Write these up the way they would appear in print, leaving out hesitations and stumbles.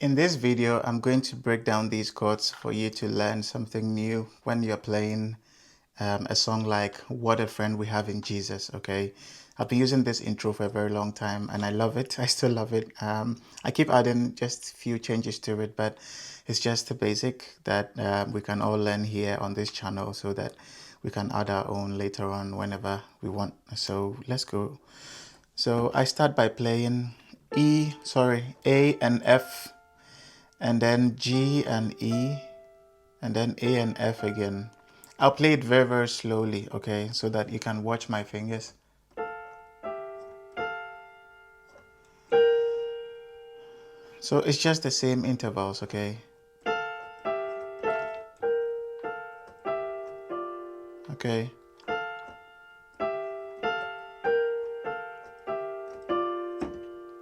In this video, I'm going to break down these chords for you to learn something new when you're playing a song like What a Friend We Have in Jesus, okay? I've been using this intro for a very long time and I love it. I still love it. I keep adding just a few changes to it, but it's just the basic that we can all learn here on this channel so that we can add our own later on whenever we want. So let's go. So I start by playing A and F, and then G and E, and then A and F again. I'll play it very, very slowly, okay, so that you can watch my fingers. So it's just the same intervals, okay? Okay.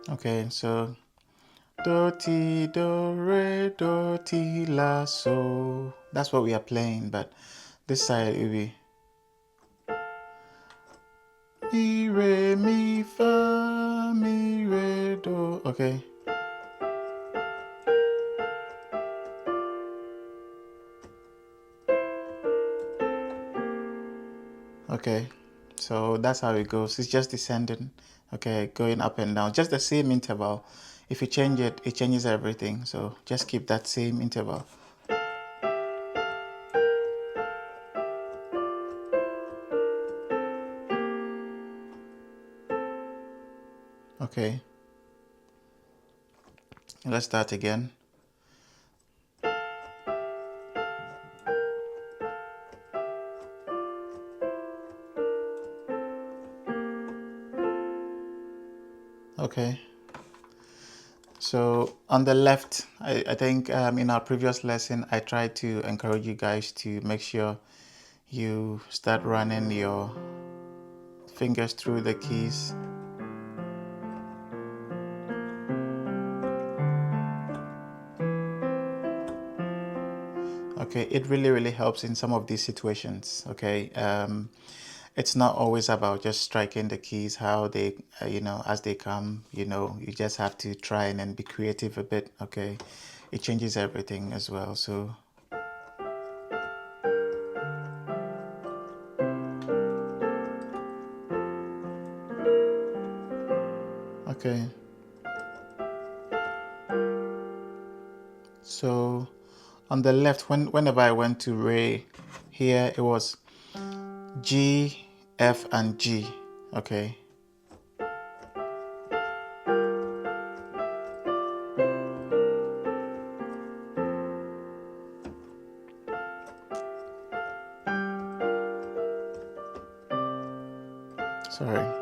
Okay, so do, ti, do, re, do, ti, la, so. That's what we are playing, but this side it will be mi, re, mi, fa, mi, re, do. Okay. Okay, so that's how it goes. It's just descending, okay, going up and down, just the same interval. If you change it, it changes everything. So just keep that same interval. Okay, let's start again. Okay, so on the left, I think in our previous lesson, I tried to encourage you guys to make sure you start running your fingers through the keys. Okay, it really helps in some of these situations. Okay, it's not always about just striking the keys how they as they come. You just have to try and then be creative a bit. Okay, it changes everything as well. So okay, so on the left, whenever I went to re, here it was G, F and G. Okay, sorry.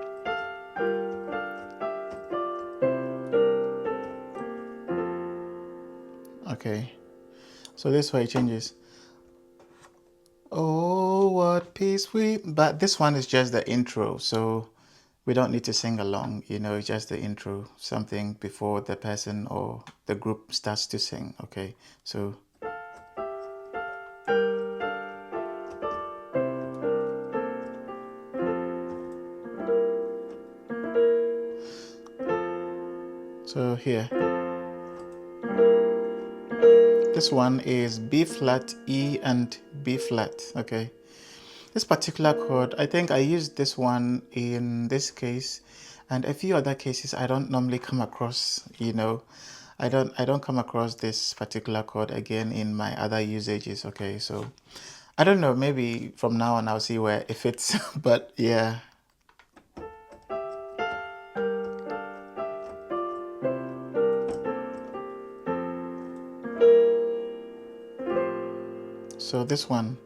Okay, so this way it changes. Oh, what peace we... But this one is just the intro, so we don't need to sing along. It's just the intro, something before the person or the group starts to sing. Okay, so here, this one is B flat, E and B flat. Okay, this particular chord, I think I used this one in this case and a few other cases. I don't normally come across, I don't come across this particular chord again in my other usages. Okay, so I don't know, maybe from now on I'll see where it fits. But yeah. So this one,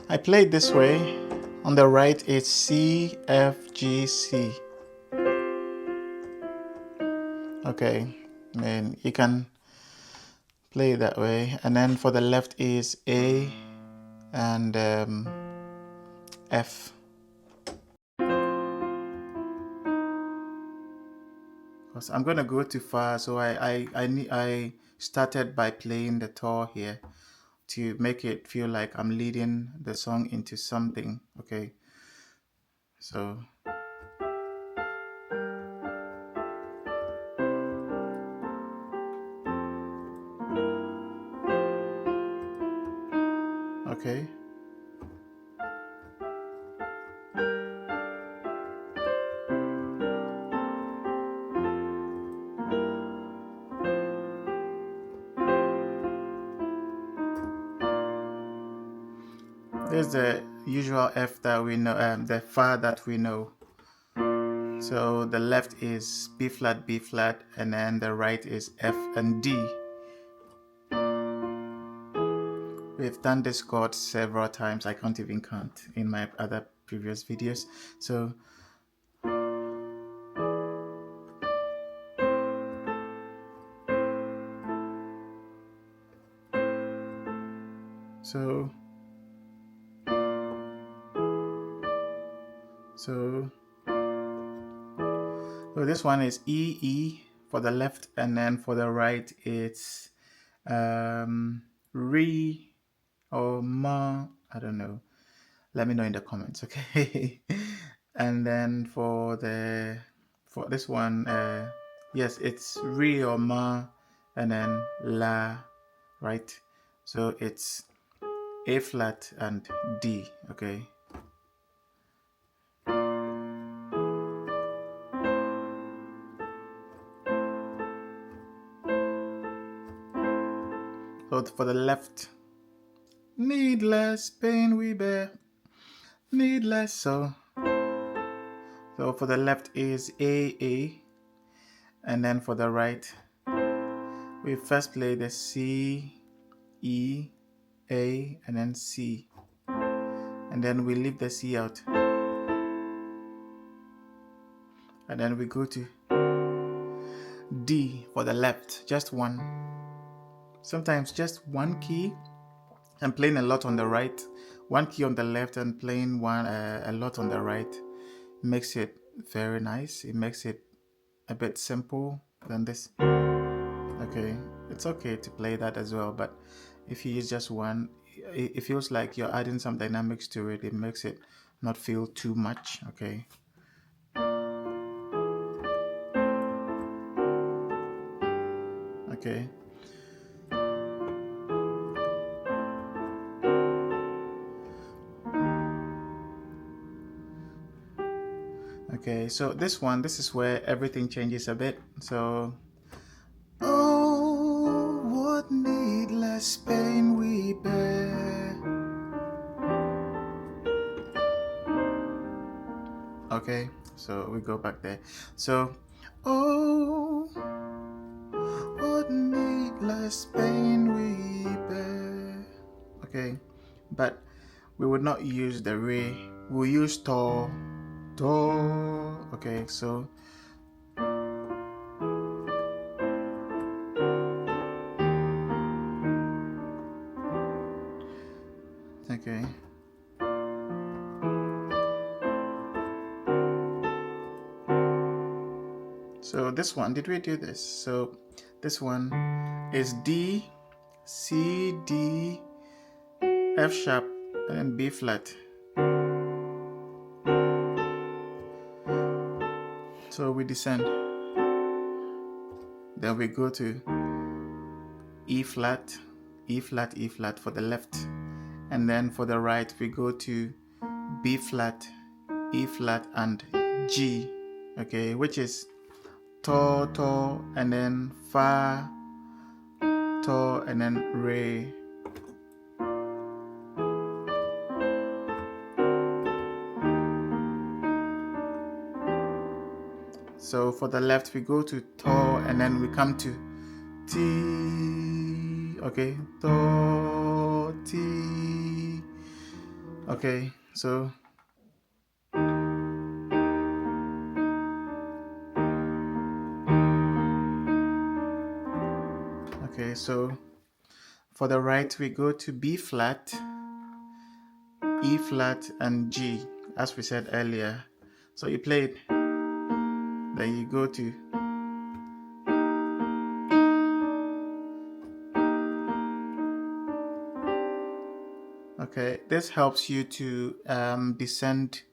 I played this way. On the right it's C, F, G, C. Okay, and you can play it that way. And then for the left is A and F. Because I'm gonna go too far, so I started by playing the tour here to make it feel like I'm leading the song into something. Okay, so There's the usual F that we know, the Fa that we know. So the left is B flat, B flat, and then the right is F and D. We've done this chord several times. I can't even count in my other previous videos. So this one is E, E for the left, and then for the right it's Re or Ma, I don't know. Let me know in the comments, okay? And then for this one, yes, it's Re or Ma, and then La, right? So it's A flat and D, okay? So for the left, needless pain we bear, needless. So for the left is A, and then for the right, we first play the C, E, A, and then C, and then we leave the C out, and then we go to D for the left, just one. Sometimes just one key and playing a lot on the right, one key on the left and playing one a lot on the right makes it very nice. It makes it a bit simple than this. Okay, it's okay to play that as well, but if you use just one, it feels like you're adding some dynamics to it. It makes it not feel too much. Okay. Okay. Okay, so this is where everything changes a bit. So, oh, what needless pain we bear. Okay, so we go back there. So, oh, what needless pain we bear. Okay, but we would not use the re. We'll use to. Okay, so okay. So this one, did we do this? So this one is D, C, D, F sharp, and then B flat. So we descend. Then we go to E flat, E flat, E flat for the left. And then for the right, we go to B flat, E flat, and G. Okay, which is to, and then fa, to, and then re. So for the left, we go to to, and then we come to T. Okay, to, T. Okay, so okay, so for the right, we go to B flat, E flat, and G, as we said earlier. So you play it, then you go to okay. This helps you to descend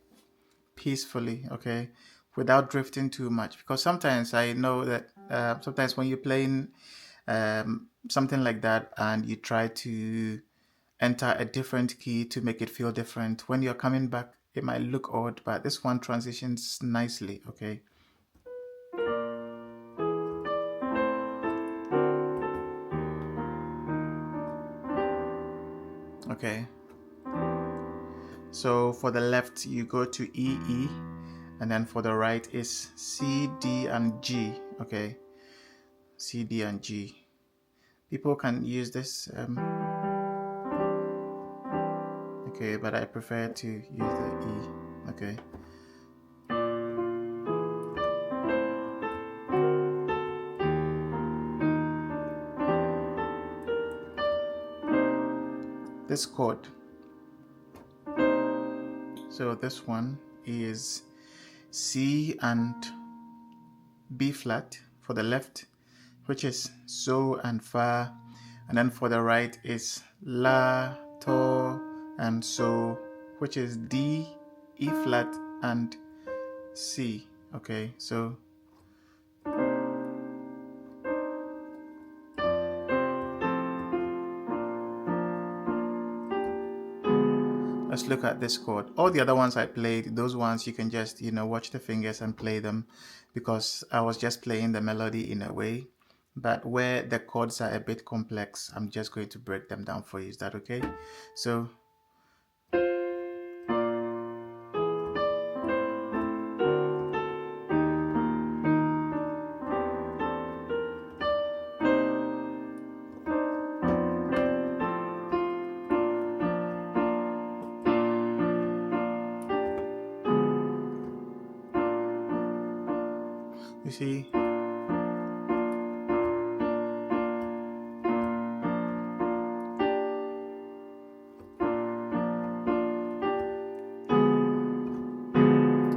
peacefully, okay, without drifting too much. Because sometimes I know that sometimes when you're playing something like that and you try to enter a different key to make it feel different, when you're coming back, it might look odd, but this one transitions nicely, okay. Okay. So for the left, you go to E, E, and then for the right is C, D, and G. Okay, C, D, and G. People can use this. Okay, but I prefer to use the E. Okay. This chord. So this one is C and B flat for the left, which is so and fa, and then for the right is la, to, and so, which is D, E flat, and C. Okay, so let's look at this chord. All the other ones I played, those ones you can just, watch the fingers and play them, because I was just playing the melody in a way. But where the chords are a bit complex, I'm just going to break them down for you. Is that okay? So you see,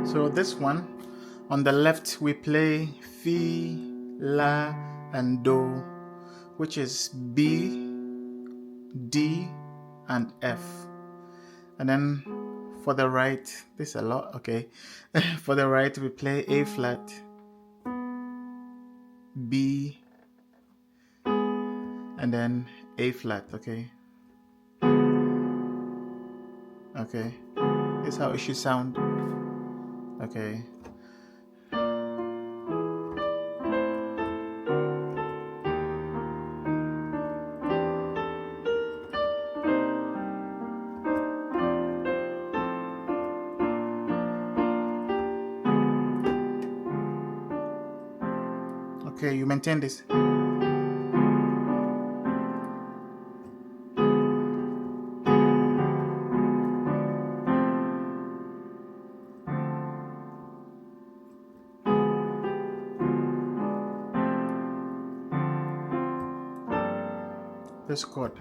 so this one, on the left we play Fi, La, and Do, which is B, D, and F. And then for the right, this is a lot, okay. For the right we play A flat, B, and then A flat, okay. Okay, this is how it should sound. Okay. Okay, you maintain this. This chord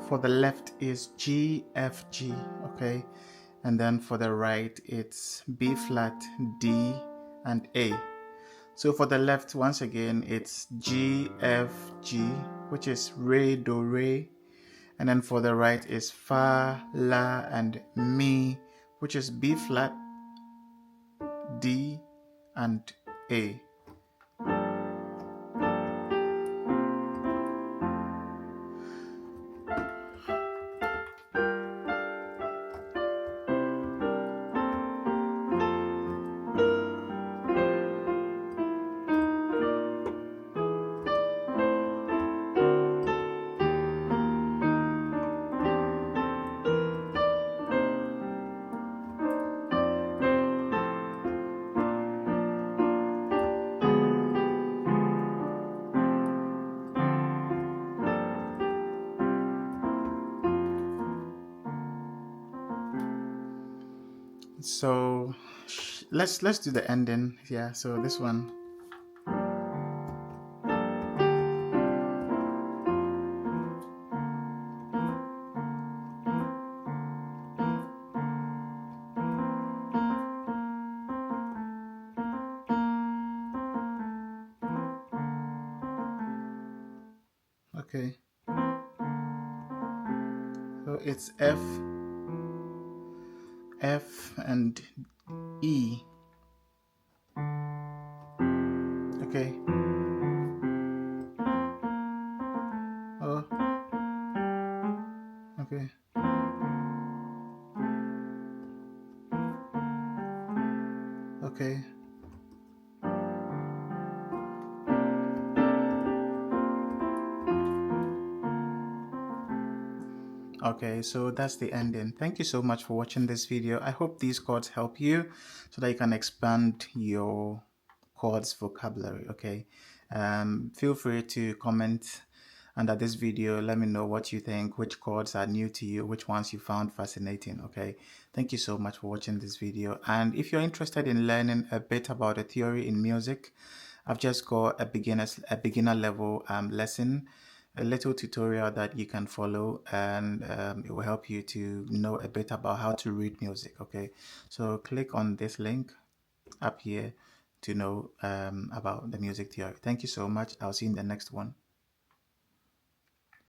for the left is G, F, G, okay, and then for the right it's B flat, D, and A. So for the left, once again, it's G, F, G, which is Re, Do, Re, and then for the right is Fa, La, and Mi, which is B flat, D, and A. So let's do the ending. Yeah, so this one. Okay. So it's F, F, and E. Okay. Oh. Okay. Okay. Okay, so that's the ending. Thank you so much for watching this video. I hope these chords help you so that you can expand your chords vocabulary. Okay, feel free to comment under this video. Let me know what you think, which chords are new to you, which ones you found fascinating. Okay, thank you so much for watching this video. And if you're interested in learning a bit about the theory in music, I've just got a beginner level lesson, a little tutorial that you can follow, and it will help you to know a bit about how to read music. Okay, so click on this link up here to know about the music theory. Thank you so much. I'll see you in the next one.